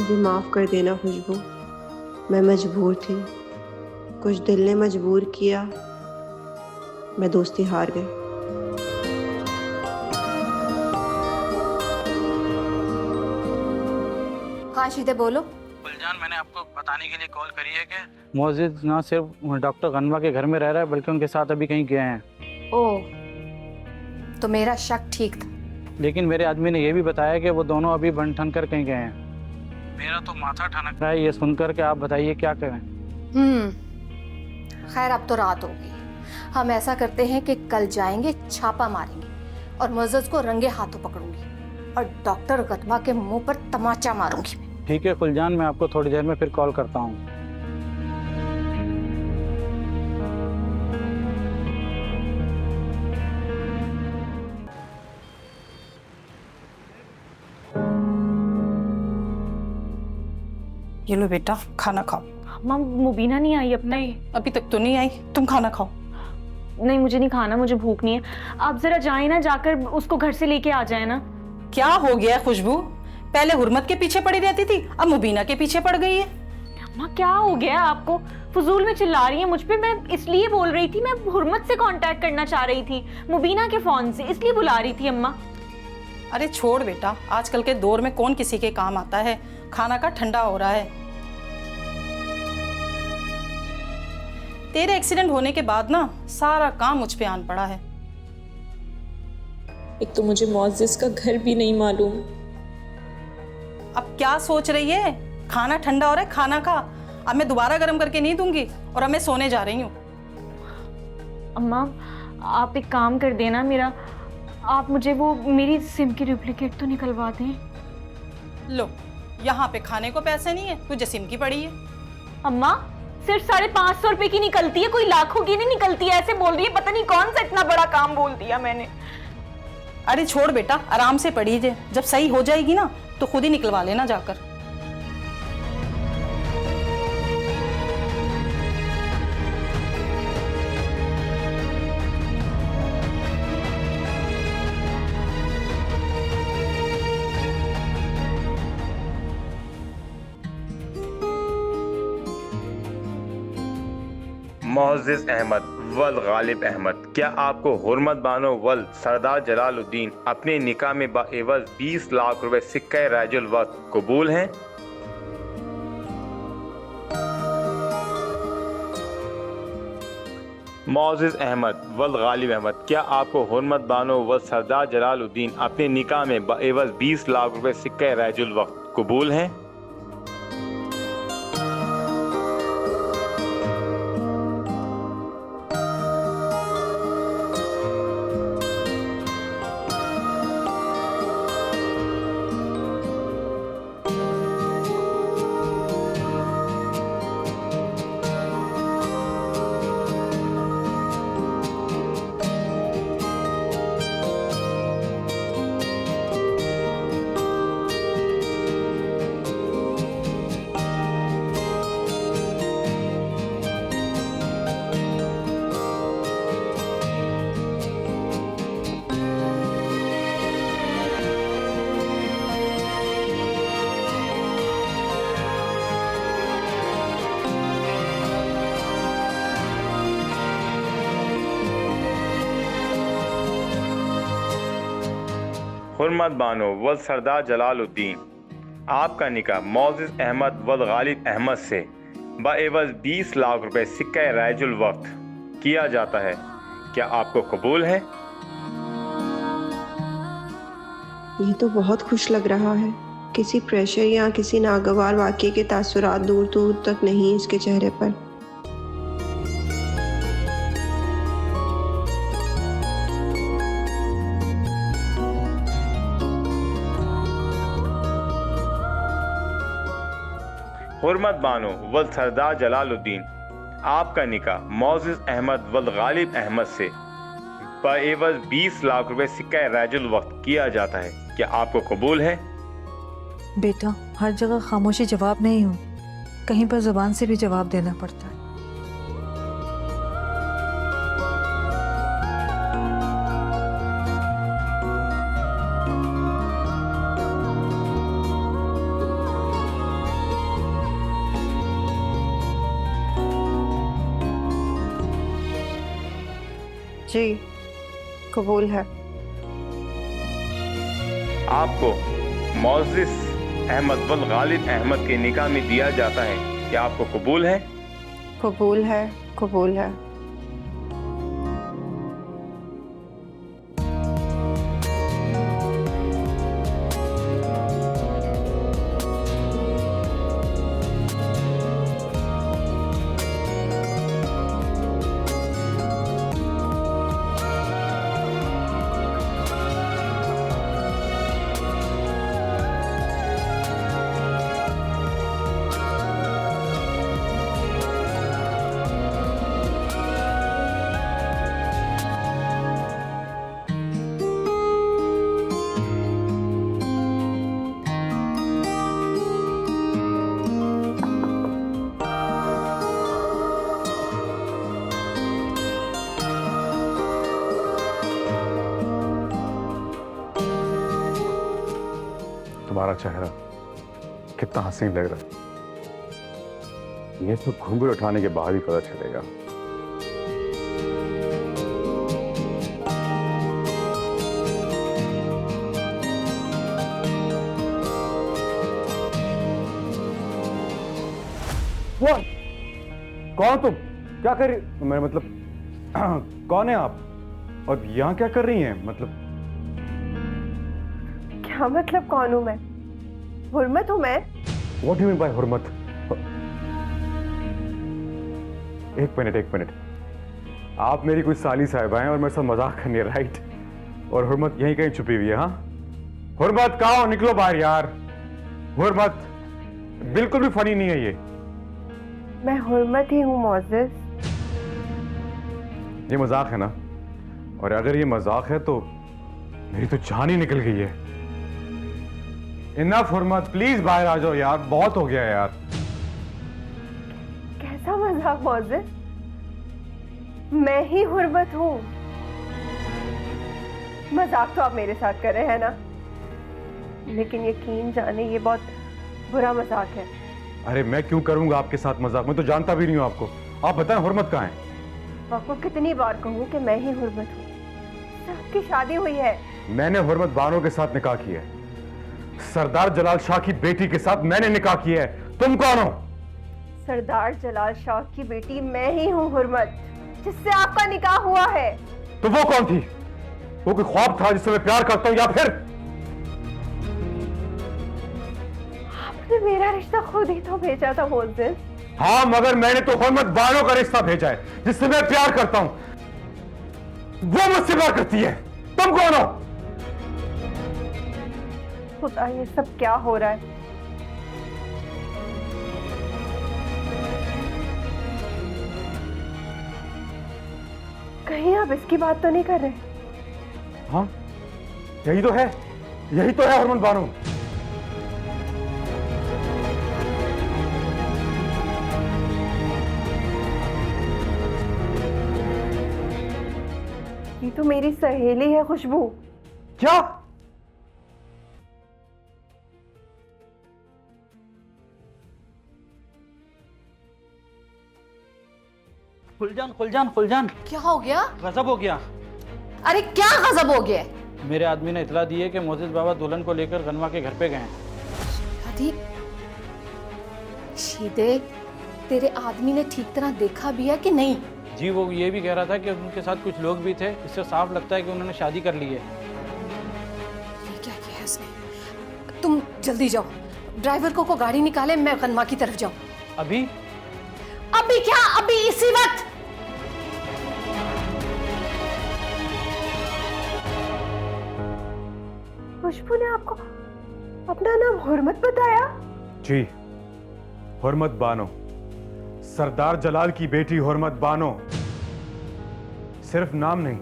मुझे माफ़ कर देना खुशबू। मैं मजबूर थी, कुछ दिल ने मजबूर किया, मैं दोस्ती हार गई। हाँ शीदे बोलो। गुलजान, मैंने आपको बताने के लिए कॉल करी है कि मोजिद ना सिर्फ डॉक्टर गनवा के घर में रह रहा है बल्कि उनके साथ अभी कहीं गए हैं। ओह, तो मेरा शक ठीक था। लेकिन मेरे आदमी ने यह भी बताया कि वो दोनों अभी बन ठन कर कहीं गए हैं। मेरा तो माथा ठनक रहा है ये सुनकर के। आप बताइए क्या करें। खैर अब तो रात हो गई। हम ऐसा करते हैं कि कल जाएंगे, छापा मारेंगे और मोज़ेज़ को रंगे हाथों पकड़ूंगी और डॉक्टर गतवा के मुंह पर तमाचा मारूंगी। ठीक है गुलजान, मैं आपको थोड़ी देर में फिर कॉल करता हूँ। ये लो बेटा, खाना खाओ। माँ मुबीना नहीं आई अब तक? नहीं, अभी तक तो नहीं आई। तुम खाना खाओ। नहीं मुझे नहीं खाना, मुझे भूख नहीं है। आप जरा जाए ना, जाकर उसको घर से लेके आ जाए ना। क्या हो गया खुशबू? पहले हुर्मत के पीछे पड़ी रहती थी, अब मुबीना के पीछे पड़ गई है। माँ क्या हो गया आपको? फजूल में चिल्ला रही है मुझ पे। मैं इसलिए बोल रही थी, मैं हुर्मत से कांटेक्ट करना चाह रही थी, मुबीना के फोन से, इसलिए बुला रही थी अम्मा। अरे छोड़ बेटा, आजकल के दौर में कौन किसी के काम आता है। खाना का ठंडा हो रहा है। तेरे एक्सीडेंट होने के बाद ना सारा काम मुझ पे आन पड़ा है। एक तो मुझे मोअज़्ज़िज़ का घर भी नहीं मालूम। अब क्या सोच रही है? खाना ठंडा हो रहा है, खाना खा। अब मैं दोबारा गर्म करके नहीं दूंगी और अब मैं सोने जा रही हूँ। अम्मा आप एक काम कर देना मेरा, आप मुझे वो मेरी सिम की डुप्लीकेट तो निकलवा दें। लो, यहाँ पे खाने को पैसे नहीं है, तुझे सिम की पड़ी है। अम्मा सिर्फ 550 रुपए की निकलती है, कोई लाखों की नहीं निकलती है। ऐसे बोल रही है, पता नहीं कौन सा इतना बड़ा काम बोल दिया मैंने। अरे छोड़ बेटा, आराम से पड़ी है, जब सही हो जाएगी ना तो खुद ही निकलवा लेना जाकर। मोअज़्ज़िज़ अहमद वल गालिब अहमद, क्या आपको हुर्मत बानो वल सरदार जलालुद्दीन अपने निकाह में बाएवज़ 20 लाख रुपए सिक्का राजुल वक्त कबूल हैं? मोअज़्ज़िज़ अहमद वल गालिब अहमद, क्या आपको हुर्मत बानो वल सरदार जलालुद्दीन अपने निकाह में बाएवज़ 20 लाख रुपए सिक्का राजुल वक्त कबूल हैं? हुर्मत बानो वल सरदार जलालुद्दीन, आपका निकाह मोअज़्ज़िज़ अहमद वल गालिब अहमद से बाएवज़ 20 लाख रुपए सिक्का राजुल वक्त किया जाता है। क्या आपको कबूल है? ये तो बहुत खुश लग रहा है। किसी प्रेशर या किसी नागवार वाक़ये के तासुरात दूर दूर तक नहीं इसके चेहरे पर। हुर्मत बानो वल सरदार जलालुद्दीन, आपका निकाह मोअज़्ज़िज़ अहमद वल गालिब अहमद से बाएवज़ 20 लाख रुपए सिक्का राजुल वक्त किया जाता है। क्या आपको कबूल है? बेटा, हर जगह खामोशी जवाब नहीं हो, कहीं पर ज़ुबान से भी जवाब देना पड़ता है। जी कबूल है। आपको मोअज़्ज़िज़ अहमद वल गालिब अहमद के निकाह में दिया जाता है, क्या आपको कबूल है? कबूल है, कबूल है। तुम्हारा चेहरा कितना हसीन लग रहा है, ये तो घूंघट उठाने के बाद ही पता चलेगा। वो कौन तुम? क्या कर रही? मैं मतलब कौन है आप और यहाँ क्या कर रही हैं? मतलब क्या मतलब कौन हूँ मैं? हुर्मत हूँ मैं। What do you mean by हुर्मत? एक मिनट, आप मेरी कोई साली साहिबा हैं और मेरे साथ मजाक करनी है, राइट? और हुर्मत यहीं कहीं छुपी हुई है, हाँ? हुर्मत कहाँ हो? निकलो बाहर यार। हुर्मत बिल्कुल भी फनी नहीं है ये। मैं हुर्मत ही हूँ मोअज़्ज़िज़। ये मजाक है ना? और अगर ये मजाक है तो मेरी तो जान ही निकल गई है। इनफ हुर्मत, प्लीज बाहर आ जाओ यार, बहुत हो गया यार। कैसा मजाक मोअज़्ज़िज़? मैं ही हुर्मत हूँ। मजाक तो आप मेरे साथ कर रहे हैं ना, लेकिन यकीन जाने ये बहुत बुरा मजाक है। अरे मैं क्यों करूंगा आपके साथ मजाक? मैं तो जानता भी नहीं हूं आपको। आप बताएं हुर्मत कहाँ है? आपको कितनी बार कहूँ कि मैं ही हुर्मत हूँ। सबकी शादी हुई है। मैंने हुर्मत बानो के साथ निकाह किया है। सरदार जलाल शाह की बेटी के साथ मैंने निकाह किया है। तुम कौन हो? सरदार जलाल शाह की बेटी मैं ही हूँ हुर्मत, जिससे आपका निकाह हुआ है। तो वो कौन थी? वो कोई ख्वाब था जिससे मैं प्यार करता हूँ, या फिर आपने मेरा रिश्ता खुद ही तो भेजा था मोअज़्ज़िज़। हाँ, मगर मैंने तो हुर्मत बानो का रिश्ता भेजा है जिससे मैं प्यार करता हूँ। वो मुझसे प्यार करती है। तुम कौन हो? खुदा, ये सब क्या हो रहा है? कहीं आप इसकी बात तो नहीं कर रहे? हाँ, यही तो है हुर्मत बानो। ये तो मेरी सहेली है खुशबू। क्या? खुलजान क्या हो गया? गजब हो गया। अरे क्या गजब हो गया? मेरे आदमी ने इतला दी है कि मोअज़्ज़िज़ बाबा दुल्हन को लेकर गनवा के घर पे गए हैं। शादी? शीदे, तेरे आदमी ने ठीक तरह देखा भी है कि नहीं? जी, वो ये भी कह रहा था कि उनके साथ कुछ लोग भी थे। इससे साफ लगता है कि उन्होंने शादी कर ली है। ये क्या किया है इसने? तुम जल्दी जाओ, ड्राइवर को गाड़ी निकाले, मैं गनमा की तरफ जाऊं। अभी? अभी क्या? अभी इसी वक्त? खुशबू ने आपको अपना नाम हुर्मत बताया? जी, हुर्मत बानो, सरदार जलाल की बेटी हुर्मत बानो। सिर्फ नाम नहीं,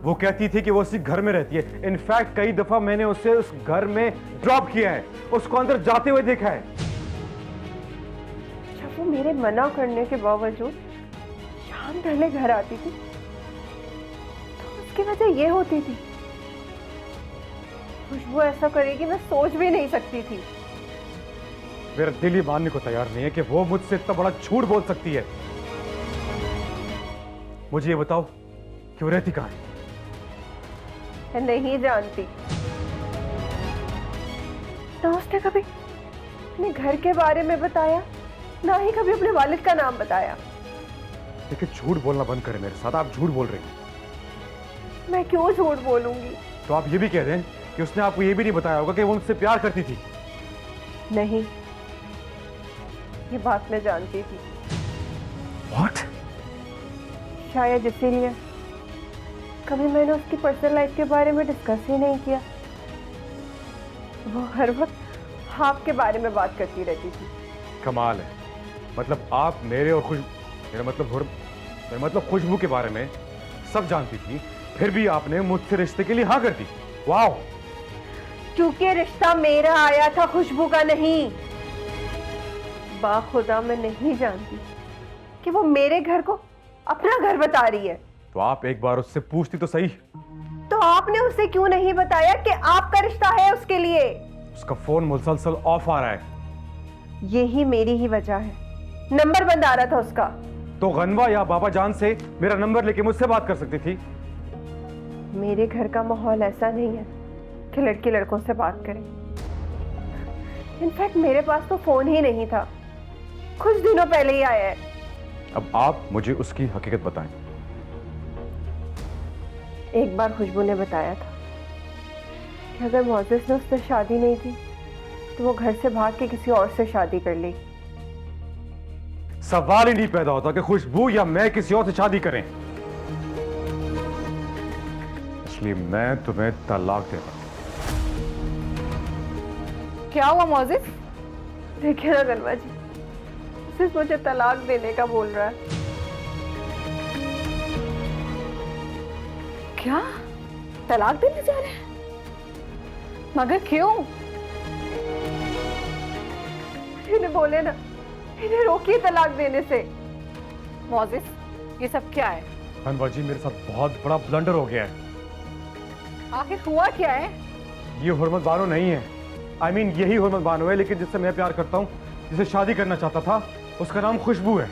वो कहती थी कि वो उसी घर में रहती है। इनफैक्ट कई दफा मैंने उसे उस घर में ड्रॉप किया है, उसको अंदर जाते हुए देखा है। जब वो मेरे मना करने के बावजूद शाम ढले घर आती थी, तो उसकी वजह ये होती थी। खुशबू ऐसा करेगी मैं सोच भी नहीं सकती थी। मेरा दिल ही मानने को तैयार नहीं है कि वो मुझसे इतना बड़ा झूठ बोल सकती है। मुझे ये बताओ, कि वो रहती कहाँ है? नहीं जानती। ना उसने कभी अपने घर के बारे में बताया, ना ही कभी अपने वालिद का नाम बताया। लेकिन झूठ बोलना बंद करें मेरे साथ, आप झूठ बोल रही हैं। मैं क्यों झूठ बोलूंगी? तो आप ये भी कह दें कि उसने आपको ये भी नहीं बताया होगा कि वो मुझसे प्यार करती थी। नहीं, ये बात मैं जानती थी। What? शायद इसीलिए कभी मैंने उसकी पर्सनल लाइफ के बारे में डिस्कस ही नहीं किया। वो हर वक्त आपके बारे में बात करती रहती थी। कमाल है, मतलब आप मेरे और मेरा मतलब खुशबू के बारे में सब जानती थी, फिर भी आपने मुझसे रिश्ते के लिए हाँ कर दी। वाह! क्योंकि रिश्ता मेरा आया था, खुशबू का नहीं। बाखुदा मैं नहीं जानती कि वो मेरे घर को अपना घर बता रही है। तो आप एक बार उससे पूछती तो सही। तो आपने उसे क्यों नहीं बताया कि आपका रिश्ता है उसके लिए? उसका फोन मुसलसल ऑफ आ रहा है। यही मेरी ही वजह है, नंबर बंद आ रहा था उसका। तो गनवा या बाबा जान से मेरा नंबर लेके मुझसे बात कर सकती थी। मेरे घर का माहौल ऐसा नहीं है कि लड़की लड़कों से बात करें। इनफैक्ट मेरे पास तो फोन ही नहीं था, कुछ दिनों पहले ही आया है। अब आप मुझे उसकी हकीकत बताएं। एक बार खुशबू ने बताया था कि अगर मोज़ेज़ ने उससे शादी नहीं की तो वो घर से भाग के किसी और से शादी कर लेगी। सवाल ही नहीं पैदा होता कि खुशबू या मैं किसी और से शादी करें, इसलिए मैं तुम्हें तलाक देता हूं। क्या हुआ मोज़ेज़? देखिए ना गनवा जी, सिर्फ मुझे तलाक देने का बोल रहा है। क्या तलाक देने जा रहे हैं? मगर क्यों? इन्हें बोले ना, इन्हें रोकिए तलाक देने से। मोज़ेज़, ये सब क्या है? गनवा जी, मेरे साथ बहुत बड़ा ब्लंडर हो गया है। आखिर हुआ क्या है? ये हुर्मत बानो नहीं है। I mean, यही हुर्मत बानो है, लेकिन जिससे मैं प्यार करता हूँ, जिसे शादी करना चाहता था, उसका नाम खुशबू है।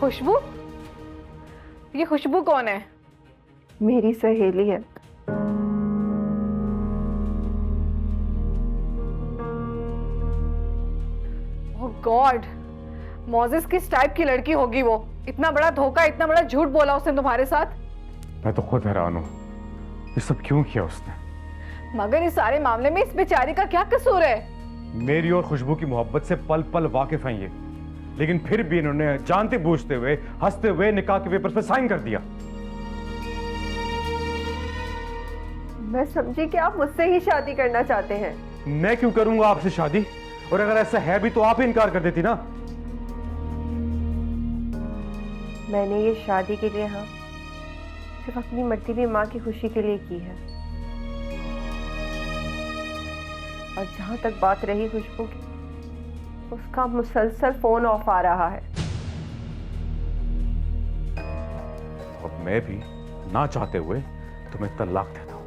खुशबू? ये खुशबू कौन है? मेरी सहेली है। ओह गॉड, मोज़ेज़ किस टाइप की लड़की होगी वो? इतना बड़ा धोखा, इतना बड़ा झूठ बोला उसने तुम्हारे साथ? मैं तो खुद हैरान हूँ, ये सब क्यों किया उसने? मगर इस सारे मामले में इस बेचारी का क्या कसूर है? मेरी और खुशबू की मोहब्बत से पल पल वाकिफ हैं ये, लेकिन फिर भी इन्होंने जानते बूझते हुए, हंसते हुए निकाह के पेपर पे साइन कर दिया। मैं समझी कि आप मुझसे ही शादी करना चाहते हैं। मैं क्यों करूंगा आपसे शादी? और अगर ऐसा है भी तो आप ही इनकार कर देती ना। मैंने ये शादी के लिए हाँ सिर्फ अपनी मरती हुई माँ की खुशी के लिए की है। और जहां तक बात रही खुशबू की, उसका मुसलसल फोन ऑफ आ रहा है। अब मैं भी ना चाहते हुए तुम्हें तलाक देता हूं।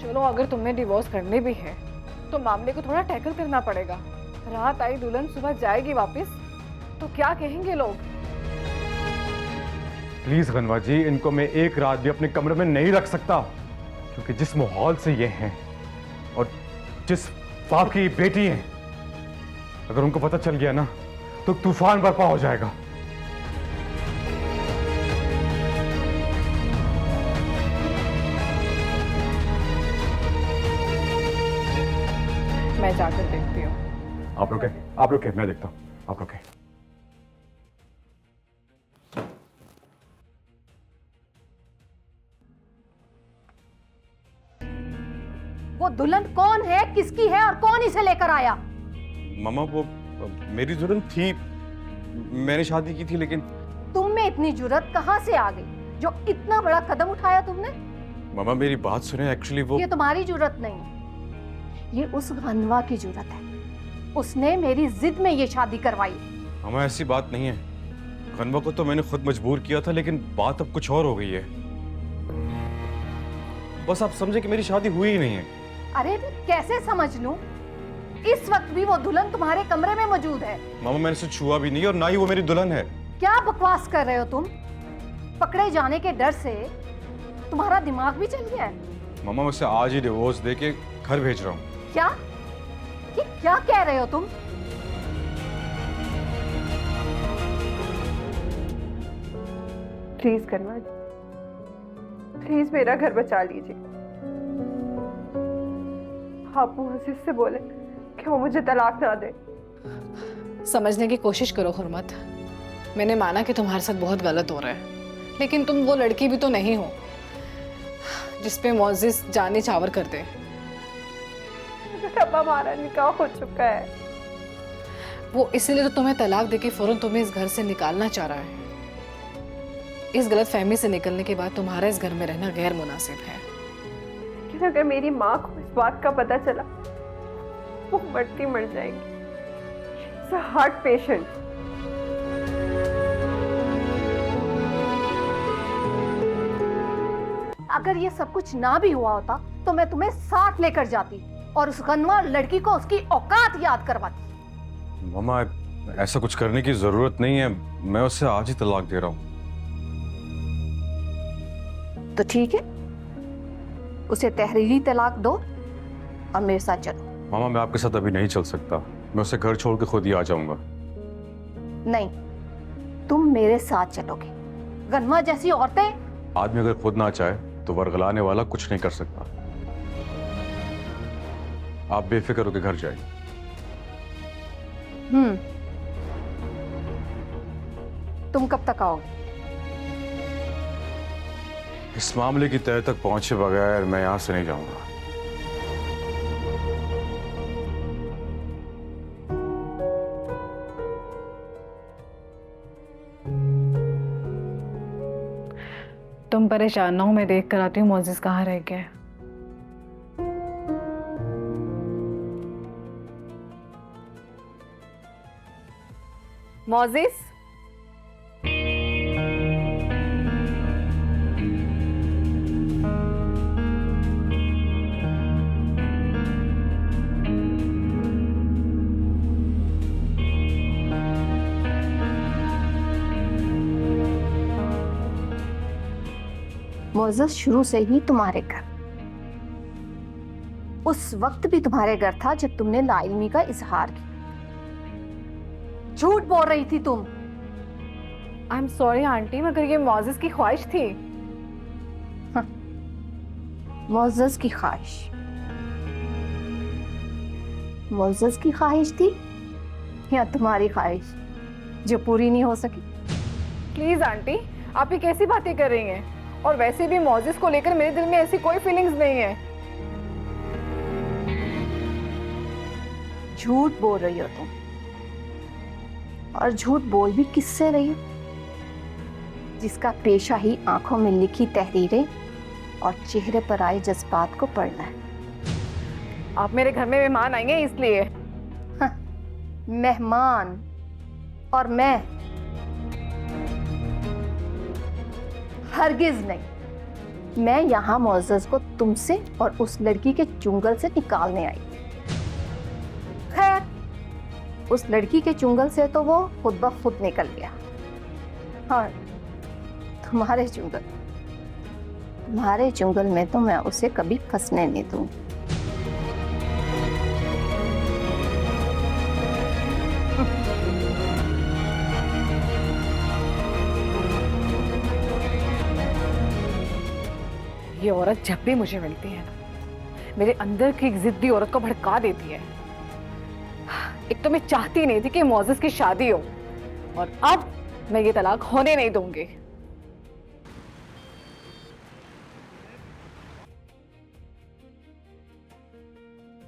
चलो, अगर तुम्हें डिवोर्स करने भी है तो मामले को थोड़ा टैकल करना पड़ेगा। रात आई दुल्हन सुबह जाएगी वापस, तो क्या कहेंगे लोग? प्लीज गनवा जी, इनको मैं एक रात भी अपने कमरे में नहीं रख सकता, क्योंकि जिस माहौल से ये हैं और जिस बाप की बेटी हैं, अगर उनको पता चल गया ना तो तूफान बर्पा हो जाएगा। मैं जाकर देखती हूँ। आप रुके, मैं देखता हूँ। आप रुके। वो दुल्हन कौन है, किसकी है और कौन इसे लेकर आया? मामा, वो मेरी दुल्हन थी, मैंने शादी की थी, लेकिन तुम में इतनी जुर्रत कहाँ से आ गई जो इतना बड़ा कदम उठाया तुमने? मामा मेरी बात सुने, एक्चुअली वो ये तुम्हारी जुर्रत नहीं है, ये उस गनवा की जुर्रत है। उसने मेरी जिद में ये शादी करवाई। मामा ऐसी बात नहीं है, गनवा को तो मैंने खुद मजबूर किया था, लेकिन बात अब कुछ और हो गई है। बस आप समझे कि मेरी शादी हुई ही नहीं है। अरे मैं कैसे समझ लूं? इस वक्त भी वो दुल्हन तुम्हारे कमरे में मौजूद है। मामा मैंने उसे छुआ भी नहीं और ना ही वो मेरी दुल्हन है। क्या बकवास कर रहे हो तुम? पकड़े जाने के डर से तुम्हारा दिमाग भी चल गया है। मामा मैं उसे आज ही डिवोर्स दे के घर भेज रहा हूँ। क्या? ये क्या कह रहे हो तुम? प्लीज कन्वा जी, प्लीज मेरा घर बचा लीजिए। आप मोअज़्ज़िज़ से बोले कि वो मुझे तलाक ना दे। समझने की कोशिश करो हुर्मत। मैंने माना कि तुम्हारे साथ बहुत गलत हो रहा है, लेकिन तुम वो लड़की भी तो नहीं हो जिसपे मोअज़्ज़िज़ जान निछावर कर दे। अब हमारा निकाह हो चुका है। वो इसलिए तो तुम्हें तलाक देके फौरन तुम्हें इस घर से निकालना चाह रहा है। इस गलत फहमी से निकलने के बाद तुम्हारा इस घर में रहना गैर मुनासिब है। लेकिन अगर मेरी माँ को इस बात का पता चला, वो मरती मर जाएगी। She's a heart patient. अगर ये सब कुछ ना भी हुआ होता तो मैं तुम्हें साथ लेकर जाती और उस गनवा लड़की को उसकी औकात याद करवाती। मामा ऐसा कुछ करने की जरूरत नहीं है, मैं उससे आज ही तलाक दे रहा हूँ। तो ठीक है, उसे तहरीरी तलाक दो और मेरे साथ चलो। मामा मैं आपके साथ अभी नहीं चल सकता, मैं उसे घर छोड़ के खुद ही आ जाऊंगा। नहीं, तुम मेरे साथ चलोगे। गनमा जैसी औरतें। आदमी अगर खुद ना चाहे तो वर्गलाने वाला कुछ नहीं कर सकता। आप बेफिक्र होकर घर जाइए। तुम कब तक आओगे? इस मामले की तह तक पहुंचे बगैर मैं यहां से नहीं जाऊंगा। तुम परेशान ना हो, मैं देख कर आती हूँ मोअज़्ज़िज़ कहाँ रह गया है। मोअज़्ज़िज़, मोअज़्ज़िज़ शुरू से ही तुम्हारे घर, उस वक्त भी तुम्हारे घर था जब तुमने लाइल्मी का इजहार किया। झूठ बोल रही थी तुम। आई एम सॉरी आंटी, मगर ये मोअज़्ज़िज़ की ख्वाहिश थी। मोअज़्ज़िज़ की ख्वाहिश? मोअज़्ज़िज़ की ख्वाहिश थी या तुम्हारी ख्वाहिश जो पूरी नहीं हो सकी? प्लीज आंटी, आप ये कैसी बातें कर रही हैं? और वैसे भी मोअज़्ज़िज़ को लेकर मेरे दिल में ऐसी कोई फीलिंग्स नहीं है। झूठ बोल रही हो तुम, और झूठ बोल भी किससे रही हो जिसका पेशा ही आंखों में लिखी तहरीरें और चेहरे पर आए जज्बात को पढ़ना है। आप मेरे घर में मेहमान आएंगे इसलिए। मेहमान और मैं? हरगिज नहीं। मैं यहाँ मोअज़्ज़िज़ को तुमसे और उस लड़की के चुंगल से निकालने आई। खैर, उस लड़की के चुंगल से तो वो खुद ब खुद निकल गया। हाँ, तुम्हारे चुंगल में तो मैं उसे कभी फंसने नहीं दूंगी। ये औरत जब भी मुझे मिलती है ना, मेरे अंदर की एक जिद्दी औरत को भड़का देती है। एक तो मैं चाहती नहीं थी कि मोअज़्ज़िज़ की शादी हो, और अब मैं ये तलाक होने नहीं दूंगी।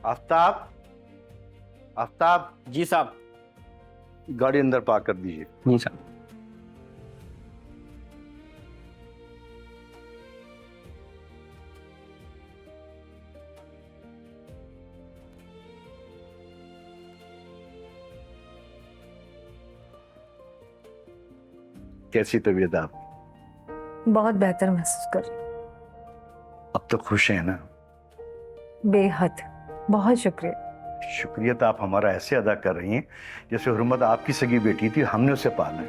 आफ्ताब, आफ्ताब। जी साहब। गाड़ी अंदर पार्क कर दीजिए। जी साहब। कैसी तबीयत आप? बहुत बेहतर महसूस कर रही हूँ। अब तो खुश हैं ना? बेहद, बहुत शुक्रिया। शुक्रिया तो आप हमारा ऐसे अदा कर रही हैं जैसे हुर्मत आपकी सगी बेटी थी, हमने उसे पाला है।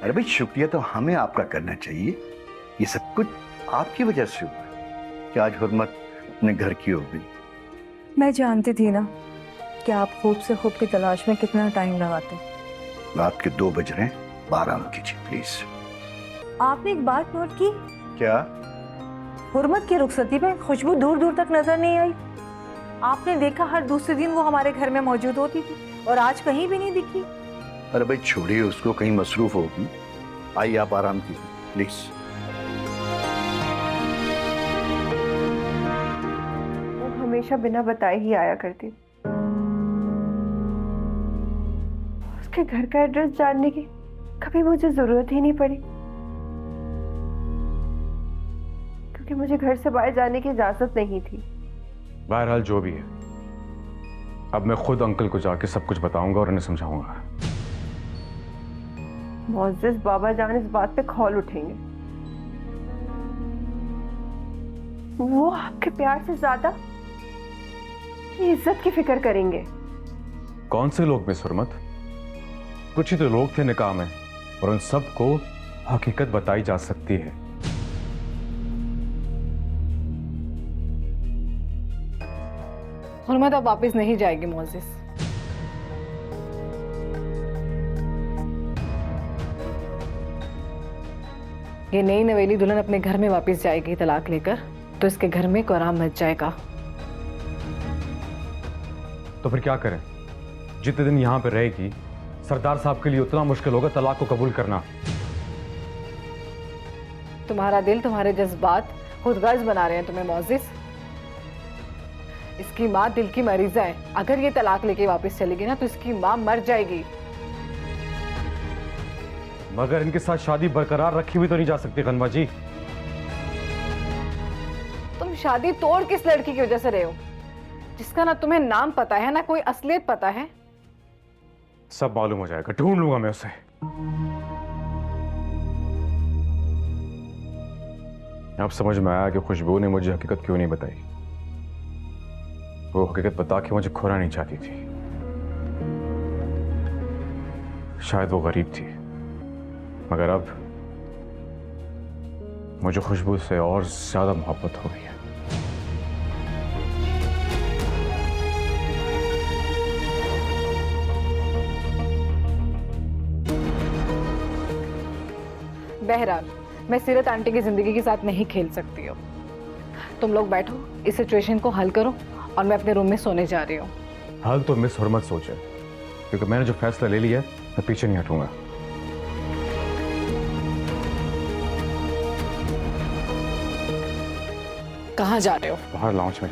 अरे भाई, शुक्रिया तो हमें आपका करना चाहिए। ये सब कुछ आपकी वजह से हुआ है कि आज हुर्मत अपने घर की हो गई। मैं जानती थी ना कि आप खूब से खूब की तलाश में कितना टाइम लगाते। रात के 2 बज रहे हैं, आराम कीजिए प्लीज। आपने एक बात नोट की? क्या? हुर्मत की रुखसती में खुशबू दूर दूर तक नजर नहीं आई। आपने देखा हर दूसरे दिन वो हमारे घर में मौजूद होती थी और आज कहीं भी नहीं दिखी। अरे भाई छोड़िए उसको, कहीं मसरूफ होगी। आइए आप आराम कीजिए प्लीज। वो हमेशा बिना बताए ही आया करती। उसके घर का एड्रेस जानने की कभी मुझे जरूरत ही नहीं पड़ी, क्योंकि मुझे घर से बाहर जाने की इजाजत नहीं थी। बहरहाल जो भी है, अब मैं खुद अंकल को जाके सब कुछ बताऊंगा और उन्हें समझाऊंगा। मोअज़्ज़िज़ बाबा जान इस बात पे खौल उठेंगे। वो आपके प्यार से ज्यादा इज्जत की फिक्र करेंगे। कौन से लोग मिस हुर्मत? कुछ ही तो लोग थे निकाह में, और उन सबको हकीकत बताई जा सकती है। हुर्मत अब वापस नहीं जाएगी मोअज़्ज़िज़। ये नई नवेली दुल्हन अपने घर में वापस जाएगी तलाक लेकर, तो इसके घर में कोहराम मच जाएगा। तो फिर क्या करें? जितने दिन यहां पर रहेगी, सरदार साहब के लिए उतना मुश्किल होगा तलाक को कबूल करना। तुम्हारा दिल, तुम्हारे जज्बात खुद गर्ज बना रहे हैं तुम्हें मोअज़्ज़िज़। इसकी माँ दिल की मरीजा है। अगर ये तलाक लेके वापस चलेगी ना तो इसकी माँ मर जाएगी। मगर इनके साथ शादी बरकरार रखी हुई तो नहीं जा सकती गन्मा जी। तुम शादी तोड़ किस लड़की की वजह से रहे हो, जिसका ना तुम्हें नाम पता है ना कोई असलियत पता है? सब मालूम हो जाएगा, ढूंढ लूंगा मैं उसे। अब समझ में आया कि खुशबू ने मुझे हकीकत क्यों नहीं बताई। वो हकीकत बता के मुझे खोना नहीं चाहती थी। शायद वो गरीब थी, मगर अब मुझे खुशबू से और ज्यादा मोहब्बत हो गई है। बहरहाल मैं सीरत आंटी की जिंदगी के साथ नहीं खेल सकती हूँ। तुम लोग बैठो, इस सिचुएशन को हल करो, और मैं अपने रूम में सोने जा रही हूँ। हाल तो मिस हुर्मत सोचे, क्योंकि मैंने जो फैसला ले लिया मैं पीछे नहीं हटूंगा। कहाँ जा रहे हो? बाहर लाउंज में।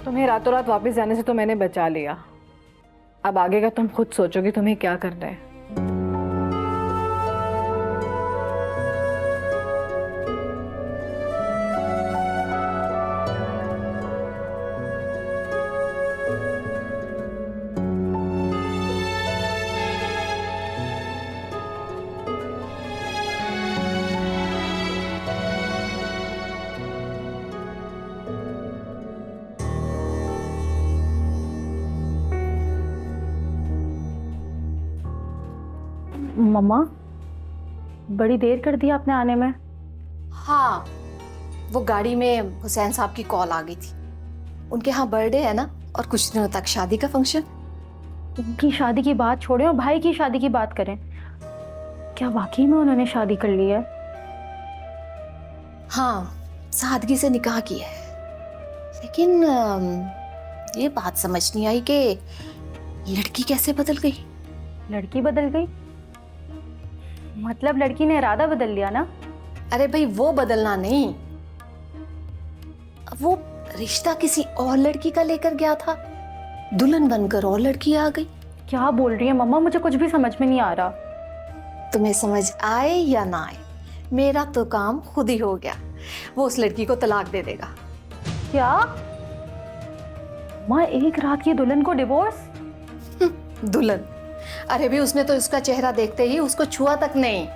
तुम्हें रातों रात वापस जाने से तो मैंने बचा लिया। अब आगे का तुम खुद सोचोगे तुम्हें क्या करना है। मम्मा, बड़ी देर कर दी आपने आने में। हाँ, वो गाड़ी में हुसैन साहब की कॉल आ गई थी। उनके यहाँ बर्थडे है ना, और कुछ दिनों तक शादी का फंक्शन। उनकी शादी की बात छोड़ें और भाई की शादी की बात करें। क्या वाकई में उन्होंने शादी कर ली है? हाँ, सादगी से निकाह किया है। लेकिन ये बात समझ नहीं आई कि लड़की कैसे बदल गई। लड़की बदल गई? मतलब लड़की ने इरादा बदल लिया ना? अरे भाई, वो बदलना नहीं, वो रिश्ता किसी और लड़की का लेकर गया था, दुल्हन बनकर और लड़की आ गई। क्या बोल रही है मम्मा? मुझे कुछ भी समझ में नहीं आ रहा। तुम्हें समझ आए या ना आए, मेरा तो काम खुद ही हो गया। वो उस लड़की को तलाक दे देगा। क्या माँ, एक रात की दुल्हन को डिवोर्स? दुल्हन? अरे भी, उसने तो इसका चेहरा देखते ही उसको छुआ तक नहीं।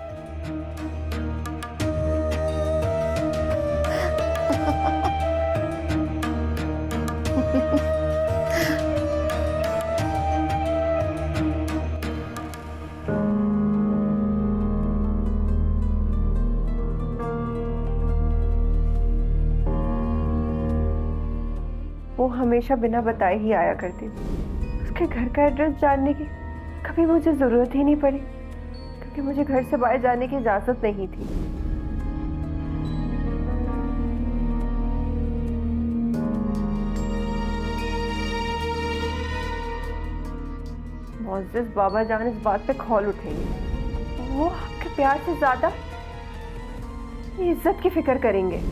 वो हमेशा बिना बताए ही आया करती थी। उसके घर का एड्रेस जानने की कभी मुझे ज़रूरत ही नहीं पड़ी, क्योंकि मुझे घर से बाहर जाने की इजाज़त नहीं थी। मोअज़्ज़ज़ बाबा जान इस बात पे खौल उठेंगे। वो आपके प्यार से ज़्यादा इज्जत की फिक्र करेंगे।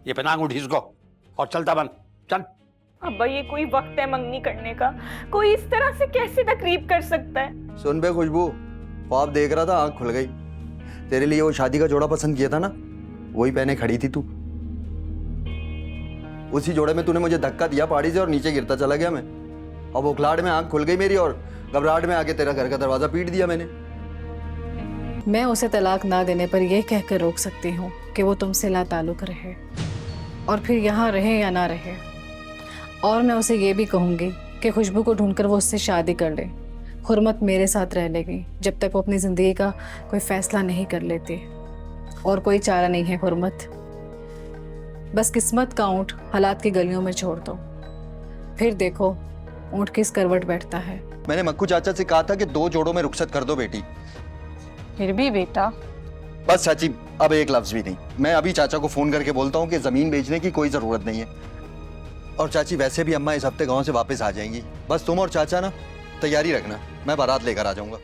ये पहना अंगूठी इसको और चलता बन चल। अब्बा ये कोई वक्त है मंगनी करने का? कोई इस तरह से कैसे तकरीब कर सकता है? सुन बे खुशबू, ख्वाब देख रहा था, आंख खुल गई। तेरे लिए वो शादी का जोड़ा पसंद किया था ना, वही पहने खड़ी थी तू। उसी जोड़े में तूने मुझे धक्का दिया पहाड़ी से और नीचे गिरता चला गया मैं। अब उखलाड़ में आंख खुल गई मेरी और घबराहट में आके तेरा घर का दरवाजा पीट दिया मैंने। मैं उसे तलाक ना देने पर यह कहकर रोक सकती हूँ कि वो तुमसे लाताल्लुक रहे, और फिर यहाँ रहे या ना रहे। और मैं उसे ये भी कहूँगी कि खुशबू को ढूंढकर वो उससे शादी कर ले। हुर्मत मेरे साथ रह लेगी जब तक वो अपनी ज़िंदगी का कोई फैसला नहीं कर लेती। और कोई चारा नहीं है हुर्मत, बस किस्मत का ऊँट हालात की गलियों में छोड़ दो, फिर देखो ऊँट किस करवट बैठता है। मैंने मक्कू चाचा से कहा था कि 2 जोड़ों में रुखसत कर दो बेटी। फिर भी बेटा। बस चाची, अब एक लफ्ज भी नहीं। मैं अभी चाचा को फोन करके बोलता हूँ कि जमीन बेचने की कोई जरूरत नहीं है। और चाची वैसे भी अम्मा इस हफ्ते गांव से वापस आ जाएंगी। बस तुम और चाचा ना तैयारी रखना, मैं बारात लेकर आ जाऊंगा।